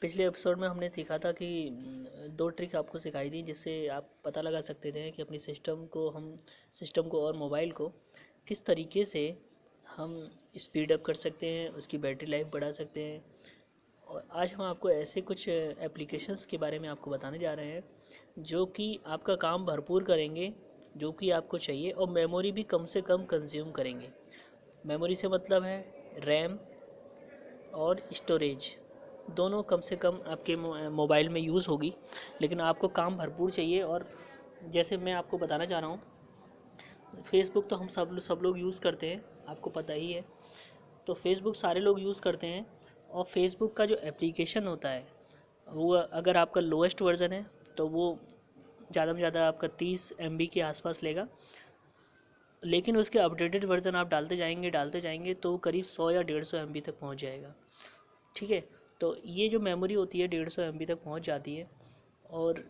पिछले एपिसोड में हमने सीखा था कि दो ट्रिक आपको सिखाई थी जिससे आप पता लगा सकते थे कि अपनी सिस्टम को और मोबाइल को किस तरीके से हम स्पीड अप कर सकते हैं, उसकी बैटरी लाइफ बढ़ा सकते हैं। और आज हम आपको ऐसे कुछ एप्लीकेशंस के बारे में आपको बताने जा रहे हैं जो कि आपका काम भरपूर करेंगे, जो कि आपको चाहिए, और मेमोरी भी कम से कम कंज्यूम करेंगे। मेमोरी से मतलब है रैम और स्टोरेज, दोनों कम से कम आपके मोबाइल में यूज़ होगी, लेकिन आपको काम भरपूर चाहिए। और जैसे मैं आपको बताना चाह रहा हूँ, फेसबुक तो हम सब लोग यूज़ करते हैं, आपको पता ही है। तो फेसबुक सारे लोग यूज़ करते हैं, और फेसबुक का जो एप्लीकेशन होता है वो अगर आपका लोएस्ट वर्ज़न है तो वो ज़्यादा में ज़्यादा आपका 30 MB के आसपास लेगा, लेकिन उसके अपडेटेड वर्ज़न आप डालते जाएंगे तो करीब 100 या 150 MB तक पहुंच जाएगा। ठीक है, तो ये जो मेमोरी होती है 150 MB तक पहुंच जाती है। और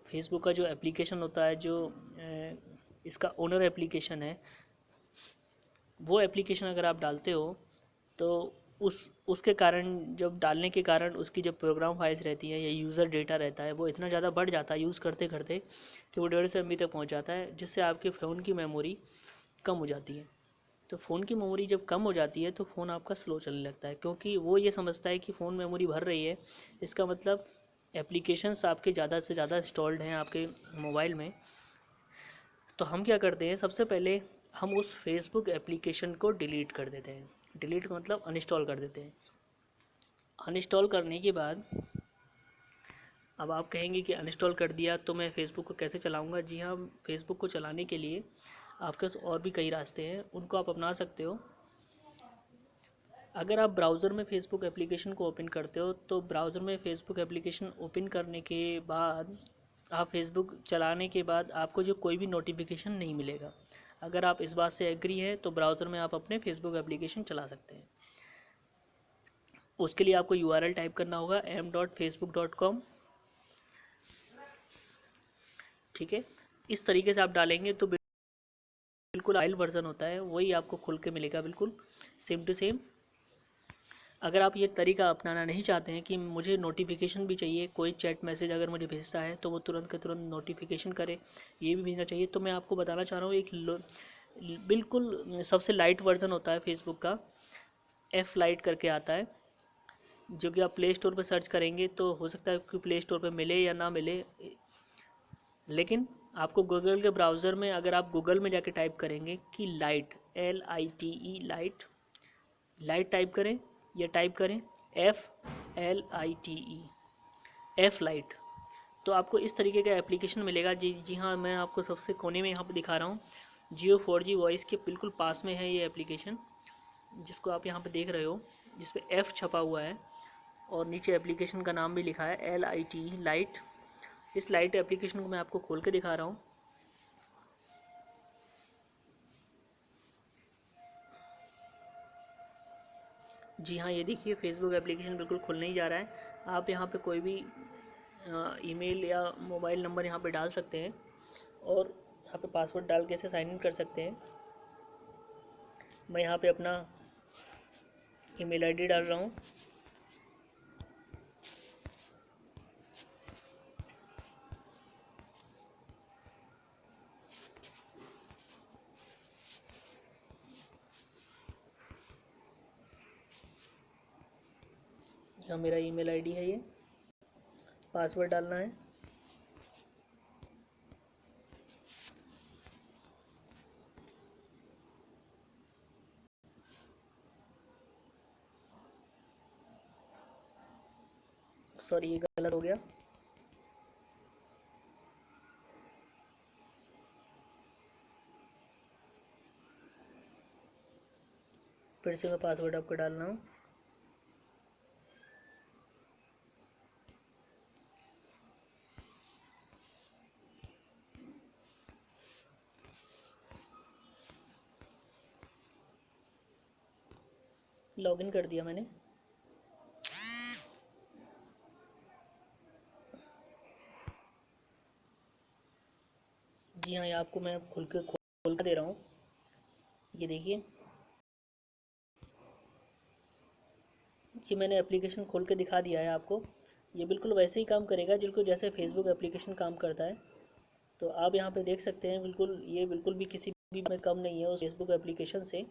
फेसबुक का जो एप्लीकेशन होता है, जो इसका ओनर एप्लीकेशन है, वो एप्लीकेशन अगर आप डालते हो तो उसके कारण, जब डालने के कारण उसकी जो प्रोग्राम फाइल्स रहती हैं या यूज़र डेटा रहता है वो इतना ज़्यादा बढ़ जाता है यूज़ करते करते कि वो 150 MB तक पहुंच जाता है, जिससे आपके फ़ोन की मेमोरी कम हो जाती है। तो फ़ोन की मेमोरी जब कम हो जाती है तो फ़ोन आपका स्लो चलने लगता है, क्योंकि वो ये समझता है कि फ़ोन मेमोरी भर रही है, इसका मतलब एप्लीकेशंस आपके ज़्यादा से ज़्यादा इंस्टॉल्ड हैं आपके मोबाइल में। तो हम क्या करते हैं, सबसे पहले हम उस फेसबुक एप्लीकेशन को डिलीट कर देते हैं। डिलीट का मतलब अनइंस्टॉल कर देते हैं। अनइंस्टॉल करने के बाद अब आप कहेंगे कि अनइंस्टॉल कर दिया तो मैं फ़ेसबुक को कैसे चलाऊँगा। जी हाँ, फेसबुक को चलाने के लिए आपके पास और भी कई रास्ते हैं, उनको आप अपना सकते हो। अगर आप ब्राउज़र में फ़ेसबुक एप्लीकेशन को ओपन करते हो तो ब्राउज़र में फ़ेसबुक एप्लीकेशन ओपन करने के बाद आप फेसबुक चलाने के बाद आपको जो कोई भी नोटिफिकेशन नहीं मिलेगा। अगर आप इस बात से एग्री हैं तो ब्राउज़र में आप अपने फेसबुक एप्लीकेशन चला सकते हैं। उसके लिए आपको URL टाइप करना होगा m.facebook.com। ठीक है, इस तरीके से आप डालेंगे तो बिल्कुल फाइल वर्ज़न होता है वही आपको खुल के मिलेगा, बिल्कुल सेम टू सेम। अगर आप ये तरीका अपनाना नहीं चाहते हैं कि मुझे नोटिफिकेशन भी चाहिए, कोई चैट मैसेज अगर मुझे भेजता है तो वो तुरंत के तुरंत नोटिफिकेशन करे, ये भी भेजना चाहिए, तो मैं आपको बताना चाह रहा हूँ बिल्कुल सबसे लाइट वर्ज़न होता है फेसबुक का, F लाइट करके आता है, जो कि आप प्ले स्टोर पर सर्च करेंगे तो हो सकता है कि प्ले स्टोर पर मिले या ना मिले, लेकिन आपको गूगल के ब्राउज़र में अगर आप गूगल में जाके टाइप करेंगे कि light, LITE light, light type करें या टाइप करें FLITE, F लाइट, तो आपको इस तरीके का एप्लीकेशन मिलेगा। जी जी हाँ, मैं आपको सबसे कोने में यहाँ पे दिखा रहा हूँ, Jio 4G वॉइस के बिल्कुल पास में है ये एप्लीकेशन, जिसको आप यहाँ पे देख रहे हो, जिस पे F छपा हुआ है और नीचे एप्लीकेशन का नाम भी लिखा है LITE लाइट। इस लाइट एप्लीकेशन को मैं आपको खोल के दिखा रहा हूँ। जी हाँ, ये देखिए फेसबुक एप्लीकेशन बिल्कुल खुल नहीं जा रहा है। आप यहाँ पे कोई भी ईमेल या मोबाइल नंबर यहाँ पे डाल सकते हैं और यहाँ पे पासवर्ड डाल के इसे साइन इन कर सकते हैं। मैं यहाँ पे अपना ईमेल आईडी डाल रहा हूँ। यहाँ मेरा ईमेल आईडी है, ये पासवर्ड डालना है। सॉरी, ये गलत हो गया। फिर से मैं पासवर्ड आपको डालना हूँ। लॉगिन कर दिया मैंने। जी हाँ, ये आपको मैं खोल कर दे रहा हूँ, ये देखिए। ये मैंने एप्लीकेशन खोल के दिखा दिया है आपको। ये बिल्कुल वैसे ही काम करेगा बिल्कुल जैसे फेसबुक एप्लीकेशन काम करता है। तो आप यहाँ पे देख सकते हैं बिल्कुल ये बिल्कुल भी किसी भी में कम नहीं है उस फेसबुक एप्लीकेशन से।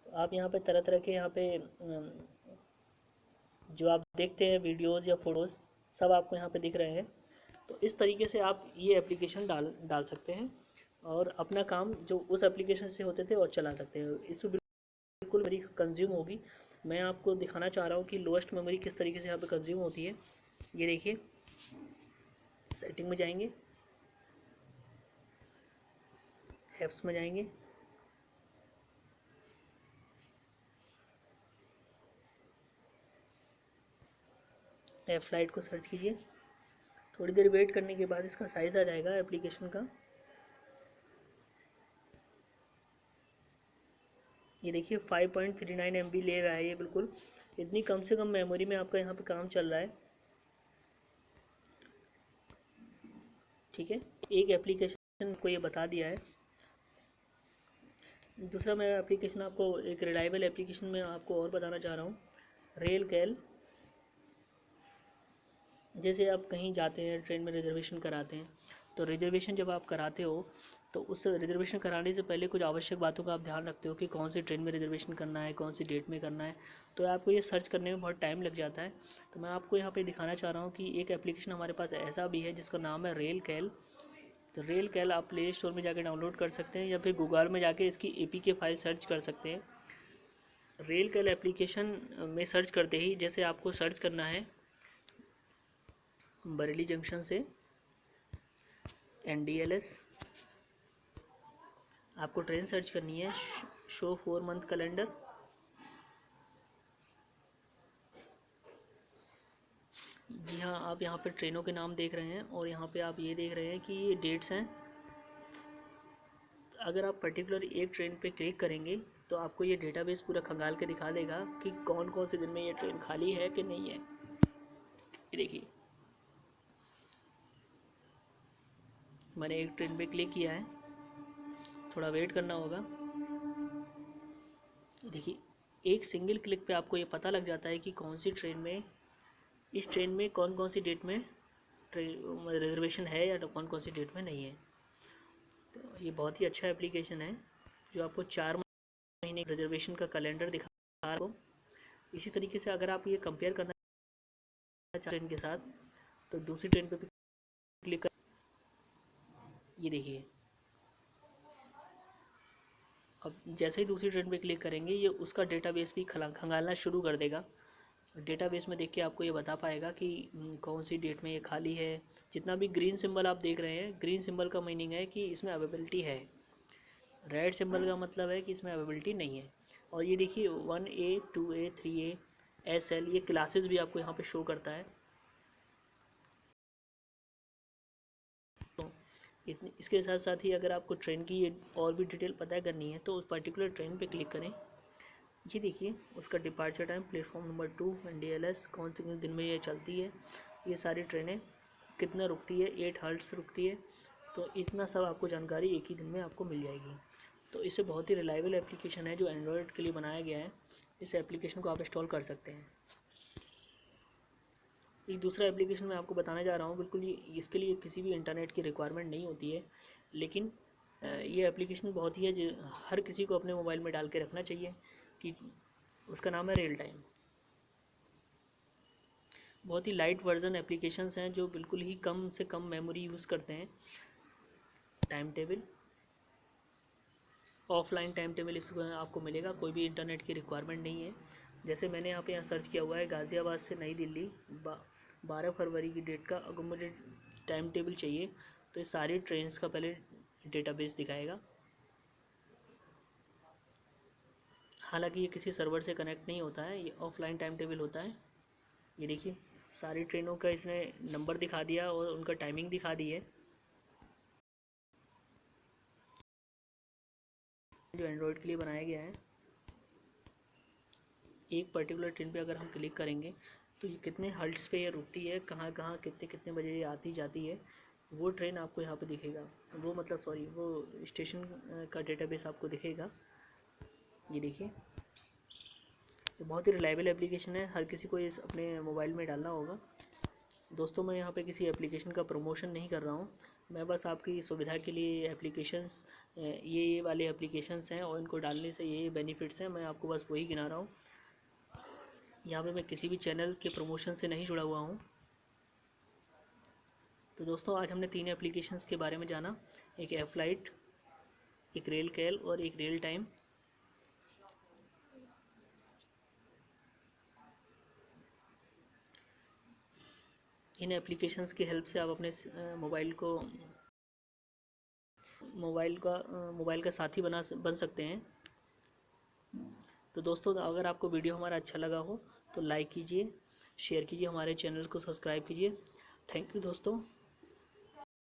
तो आप यहाँ पे तरह तरह के यहाँ पे जो आप देखते हैं वीडियोज़ या फ़ोटोज़ सब आपको यहाँ पे दिख रहे हैं। तो इस तरीके से आप ये एप्लीकेशन डाल डाल सकते हैं और अपना काम जो उस एप्लीकेशन से होते थे और चला सकते हैं। इसमें बिल्कुल मेमोरी कंज्यूम होगी। मैं आपको दिखाना चाह रहा हूँ कि लोएस्ट मेमोरी किस तरीके से यहाँ पे कंज्यूम होती है। ये देखिए, सेटिंग में जाएंगे, ऐप्स में जाएंगे, ऐप फ्लाइट को सर्च कीजिए। थोड़ी देर वेट करने के बाद इसका साइज़ आ जाएगा एप्लीकेशन का। ये देखिए 5.39 MB ले रहा है ये बिल्कुल। इतनी कम से कम मेमोरी में आपका यहाँ पे काम चल रहा है। ठीक है, एक एप्लीकेशन को ये बता दिया है। दूसरा मैं एप्लीकेशन आपको एक रिलायबल एप्लीकेशन में आपको और बताना चाह रहा हूँ, रेल कैल। जैसे आप कहीं जाते हैं, ट्रेन में रिजर्वेशन कराते हैं, तो रिजर्वेशन जब आप कराते हो तो उस रिजर्वेशन कराने से पहले कुछ आवश्यक बातों का आप ध्यान रखते हो कि कौन सी ट्रेन में रिजर्वेशन करना है, कौन सी डेट में करना है। तो आपको ये सर्च करने में बहुत टाइम लग जाता है। तो मैं आपको यहाँ पे दिखाना चाह रहा हूँ कि एक एप्लीकेशन हमारे पास ऐसा भी है जिसका नाम है रेल कैल। तो रेल कैल आप प्ले स्टोर में जाकर डाउनलोड कर सकते हैं या फिर गूगल में जाके इसकी APK फाइल सर्च कर सकते हैं। रेल कैल एप्लीकेशन में सर्च करते ही जैसे आपको सर्च करना है बरेली जंक्शन से NDLS, आपको ट्रेन सर्च करनी है, शो 4 मंथ कैलेंडर। जी हाँ, आप यहाँ पे ट्रेनों के नाम देख रहे हैं और यहाँ पे आप ये देख रहे हैं कि ये डेट्स हैं। अगर आप पर्टिकुलर एक ट्रेन पे क्लिक करेंगे तो आपको ये डेटाबेस पूरा खंगाल के दिखा देगा कि कौन कौन से दिन में ये ट्रेन खाली है कि नहीं है। ये देखिए, मैंने एक ट्रेन पे क्लिक किया है, थोड़ा वेट करना होगा। देखिए, एक सिंगल क्लिक पे आपको ये पता लग जाता है कि कौन सी ट्रेन में, इस ट्रेन में कौन कौन सी डेट में रिजर्वेशन है या कौन कौन सी डेट में नहीं है। तो ये बहुत ही अच्छा एप्लीकेशन है जो आपको 4 महीने रिजर्वेशन का कैलेंडर दिखा रहा है। इसी तरीके से अगर आप ये कंपेयर करना ट्रेन के साथ तो दूसरी ट्रेन पे भी क्लिक कर, ये देखिए, अब जैसे ही दूसरी ट्रेन पे क्लिक करेंगे ये उसका डेटाबेस भी खंगालना शुरू कर देगा। डेटाबेस में देख के आपको ये बता पाएगा कि कौन सी डेट में ये खाली है। जितना भी ग्रीन सिंबल आप देख रहे हैं, ग्रीन सिंबल का मीनिंग है कि इसमें अवेलेबिलिटी है, रेड सिंबल का मतलब है कि इसमें अवेलेबिलिटी नहीं है। और ये देखिए 1A 2A 3A SL ये क्लासेस भी आपको यहाँ पे शो करता है। तो इतनी इसके साथ साथ ही अगर आपको ट्रेन की और भी डिटेल पता करनी है तो उस पर्टिकुलर ट्रेन पे क्लिक करें। ये देखिए उसका departure time, platform number 2 NDLS, कौन से दिन में ये चलती है, ये सारी ट्रेनें कितना रुकती है, 8 हर्ट्स रुकती है। तो इतना सब आपको जानकारी एक ही दिन में आपको मिल जाएगी। तो इसे बहुत ही रिलायबल एप्लीकेशन है जो एंड्रॉयड के लिए बनाया गया है। इस एप्लीकेशन को आप इंस्टॉल कर सकते हैं। एक दूसरा एप्लीकेशन मैं आपको बताने जा रहा हूँ, बिल्कुल ये इसके लिए किसी भी इंटरनेट की रिक्वायरमेंट नहीं होती है, लेकिन ये एप्लीकेशन बहुत ही है जो हर किसी को अपने मोबाइल में डाल के रखना चाहिए कि उसका नाम है रियल टाइम। बहुत ही लाइट वर्जन एप्लीकेशंस हैं जो बिल्कुल ही कम से कम मेमोरी यूज़ करते हैं। Time table, offline time table इसमें आपको मिलेगा, कोई भी इंटरनेट की रिक्वायरमेंट नहीं है। जैसे मैंने यहाँ पे सर्च किया हुआ है गाज़ियाबाद से नई दिल्ली 12 फरवरी की डेट का, अगर मुझे टाइम टेबल चाहिए तो ये सारी ट्रेन्स का पहले डेटाबेस दिखाएगा। हालांकि ये किसी सर्वर से कनेक्ट नहीं होता है, ये ऑफलाइन टाइम टेबल होता है। ये देखिए सारी ट्रेनों का इसने नंबर दिखा दिया और उनका टाइमिंग दिखा दी है जो एंड्रॉयड के लिए बनाया गया है। एक पर्टिकुलर ट्रेन पे अगर हम क्लिक करेंगे तो ये कितने हल्ट्स पे ये रुकती है, कहाँ कहाँ कितने कितने बजे ये आती जाती है, वो ट्रेन आपको यहाँ पे दिखेगा। वो मतलब सॉरी, वो स्टेशन का डेटाबेस आपको दिखेगा। ये देखिए ये बहुत ही रिलायबल एप्लीकेशन है, हर किसी को ये अपने मोबाइल में डालना होगा। दोस्तों मैं यहाँ पे किसी एप्लीकेशन का प्रमोशन नहीं कर रहा हूँ, मैं बस आपकी सुविधा के लिए एप्लीकेशंस ये वाले एप्लीकेशंस हैं और इनको डालने से ये बेनिफिट्स हैं, मैं आपको बस वही गिना रहा हूँ। यहाँ पे मैं किसी भी चैनल के प्रमोशन से नहीं जुड़ा हुआ हूँ। तो दोस्तों आज हमने 3 एप्लीकेशंस के बारे में जाना, एक एफलाइट, एक रेल कैल और एक रियल टाइम। इन एप्लीकेशंस की हेल्प से आप अपने मोबाइल का साथी बन सकते हैं। तो दोस्तों अगर आपको वीडियो हमारा अच्छा लगा हो तो लाइक कीजिए, शेयर कीजिए, हमारे चैनल को सब्सक्राइब कीजिए। थैंक यू दोस्तों।